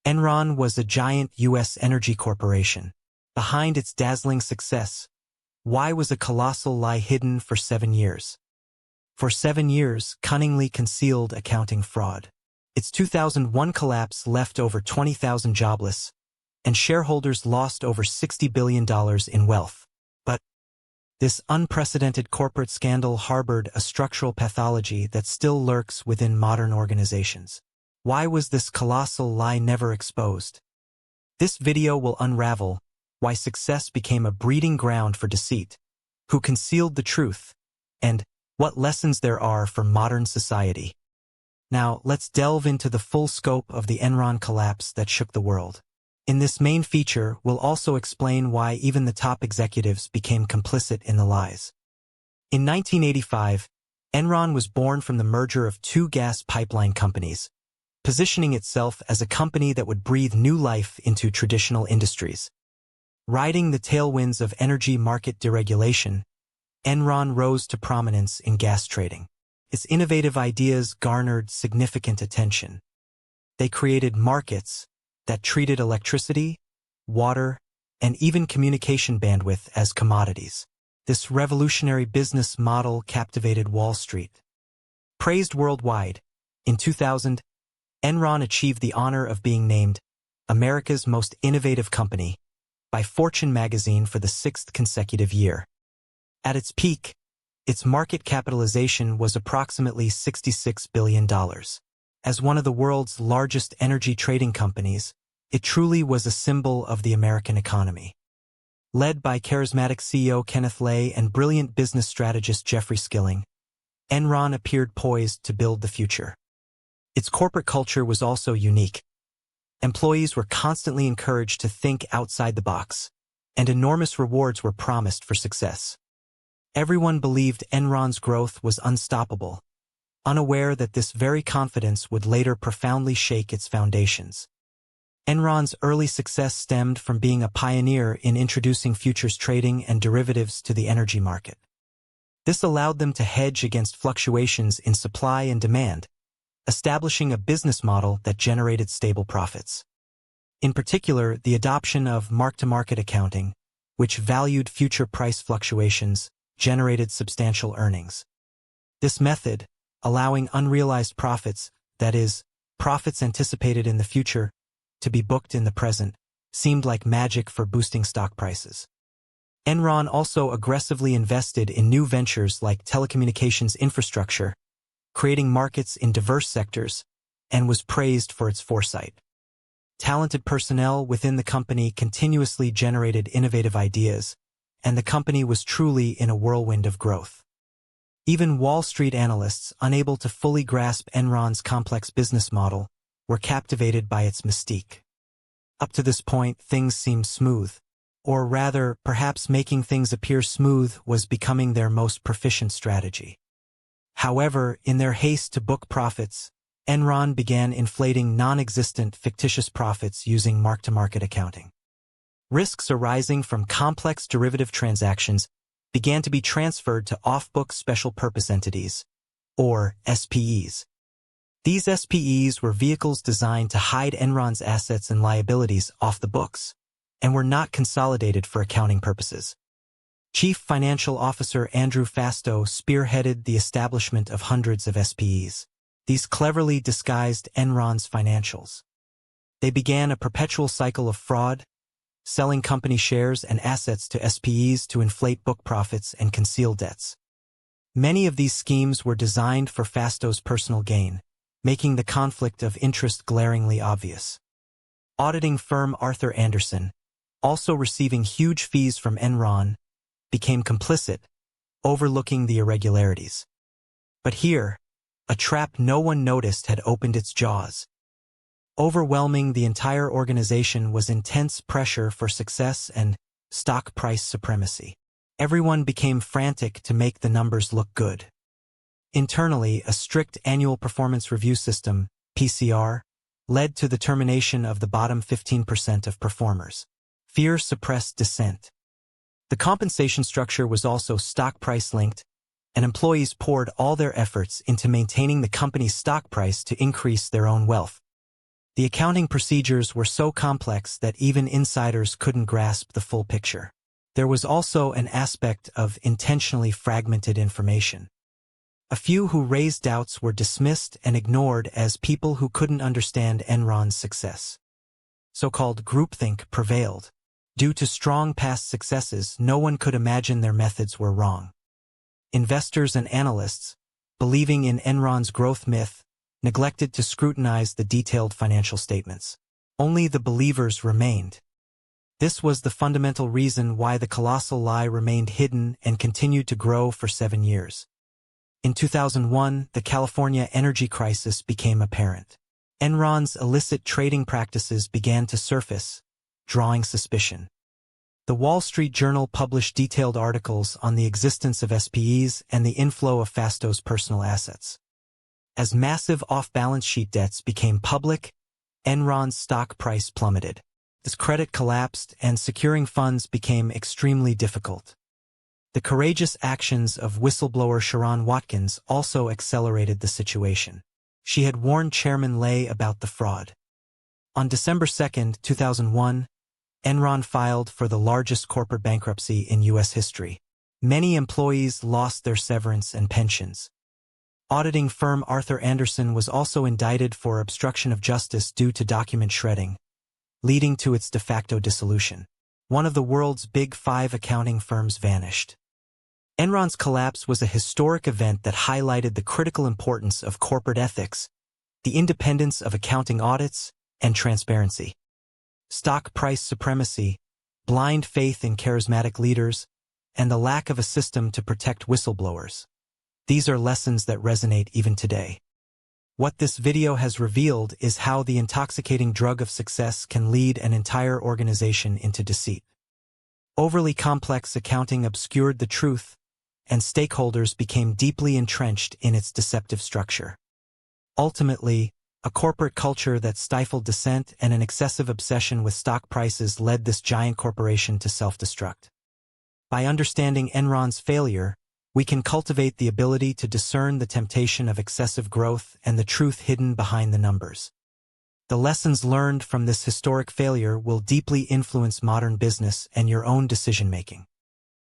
Enron was a giant U.S. energy corporation. Behind its dazzling success, why was a colossal lie hidden for 7 years? For 7 years, cunningly concealed accounting fraud. Its 2001 collapse left over 20,000 jobless, and shareholders lost over $60 billion in wealth. But this unprecedented corporate scandal harbored a structural pathology that still lurks within modern organizations. Why was this colossal lie never exposed? This video will unravel why success became a breeding ground for deceit, who concealed the truth, and what lessons there are for modern society. Now, let's delve into the full scope of the Enron collapse that shook the world. In this main feature, we'll also explain why even the top executives became complicit in the lies. In 1985, Enron was born from the merger of two gas pipeline companies, positioning itself as a company that would breathe new life into traditional industries. Riding the tailwinds of energy market deregulation, Enron rose to prominence in gas trading. Its innovative ideas garnered significant attention. They created markets that treated electricity, water, and even communication bandwidth as commodities. This revolutionary business model captivated Wall Street. Praised worldwide, in 2000, Enron achieved the honor of being named America's Most Innovative Company by Fortune magazine for the 6th consecutive year. At its peak, its market capitalization was approximately $66 billion. As one of the world's largest energy trading companies, it truly was a symbol of the American economy. Led by charismatic CEO Kenneth Lay and brilliant business strategist Jeffrey Skilling, Enron appeared poised to build the future. Its corporate culture was also unique. Employees were constantly encouraged to think outside the box, and enormous rewards were promised for success. Everyone believed Enron's growth was unstoppable, unaware that this very confidence would later profoundly shake its foundations. Enron's early success stemmed from being a pioneer in introducing futures trading and derivatives to the energy market. This allowed them to hedge against fluctuations in supply and demand, establishing a business model that generated stable profits. In particular, the adoption of mark-to-market accounting, which valued future price fluctuations, generated substantial earnings. This method, allowing unrealized profits, that is, profits anticipated in the future, to be booked in the present, seemed like magic for boosting stock prices. Enron also aggressively invested in new ventures like telecommunications infrastructure, creating markets in diverse sectors, and was praised for its foresight. Talented personnel within the company continuously generated innovative ideas, and the company was truly in a whirlwind of growth. Even Wall Street analysts, unable to fully grasp Enron's complex business model, were captivated by its mystique. Up to this point, things seemed smooth, or rather, perhaps making things appear smooth was becoming their most proficient strategy. However, in their haste to book profits, Enron began inflating non-existent fictitious profits using mark-to-market accounting. Risks arising from complex derivative transactions began to be transferred to off-book special purpose entities, or SPEs. These SPEs were vehicles designed to hide Enron's assets and liabilities off the books, and were not consolidated for accounting purposes. Chief Financial Officer Andrew Fastow spearheaded the establishment of hundreds of SPEs. These cleverly disguised Enron's financials. They began a perpetual cycle of fraud, selling company shares and assets to SPEs to inflate book profits and conceal debts. Many of these schemes were designed for Fastow's personal gain, making the conflict of interest glaringly obvious. Auditing firm Arthur Andersen, also receiving huge fees from Enron, became complicit, overlooking the irregularities. But here, a trap no one noticed had opened its jaws. Overwhelming the entire organization was intense pressure for success and stock price supremacy. Everyone became frantic to make the numbers look good. Internally, a strict annual performance review system, PCR, led to the termination of the bottom 15% of performers. Fear suppressed dissent. The compensation structure was also stock price linked, and employees poured all their efforts into maintaining the company's stock price to increase their own wealth. The accounting procedures were so complex that even insiders couldn't grasp the full picture. There was also an aspect of intentionally fragmented information. A few who raised doubts were dismissed and ignored as people who couldn't understand Enron's success. So-called groupthink prevailed. Due to strong past successes, no one could imagine their methods were wrong. Investors and analysts, believing in Enron's growth myth, neglected to scrutinize the detailed financial statements. Only the believers remained. This was the fundamental reason why the colossal lie remained hidden and continued to grow for 7 years. In 2001, the California energy crisis became apparent. Enron's illicit trading practices began to surface, drawing suspicion. The Wall Street Journal published detailed articles on the existence of SPEs and the inflow of Fasto's personal assets. As massive off-balance sheet debts became public, Enron's stock price plummeted. Its credit collapsed and securing funds became extremely difficult. The courageous actions of whistleblower Sharon Watkins also accelerated the situation. She had warned Chairman Lay about the fraud. On December 2, 2001, Enron filed for the largest corporate bankruptcy in U.S. history. Many employees lost their severance and pensions. Auditing firm Arthur Andersen was also indicted for obstruction of justice due to document shredding, leading to its de facto dissolution. One of the world's big 5 accounting firms vanished. Enron's collapse was a historic event that highlighted the critical importance of corporate ethics, the independence of accounting audits, and transparency. Stock price supremacy, blind faith in charismatic leaders, and the lack of a system to protect whistleblowers. These are lessons that resonate even today. What this video has revealed is how the intoxicating drug of success can lead an entire organization into deceit. Overly complex accounting obscured the truth, and stakeholders became deeply entrenched in its deceptive structure. Ultimately, a corporate culture that stifled dissent and an excessive obsession with stock prices led this giant corporation to self-destruct. By understanding Enron's failure, we can cultivate the ability to discern the temptation of excessive growth and the truth hidden behind the numbers. The lessons learned from this historic failure will deeply influence modern business and your own decision-making.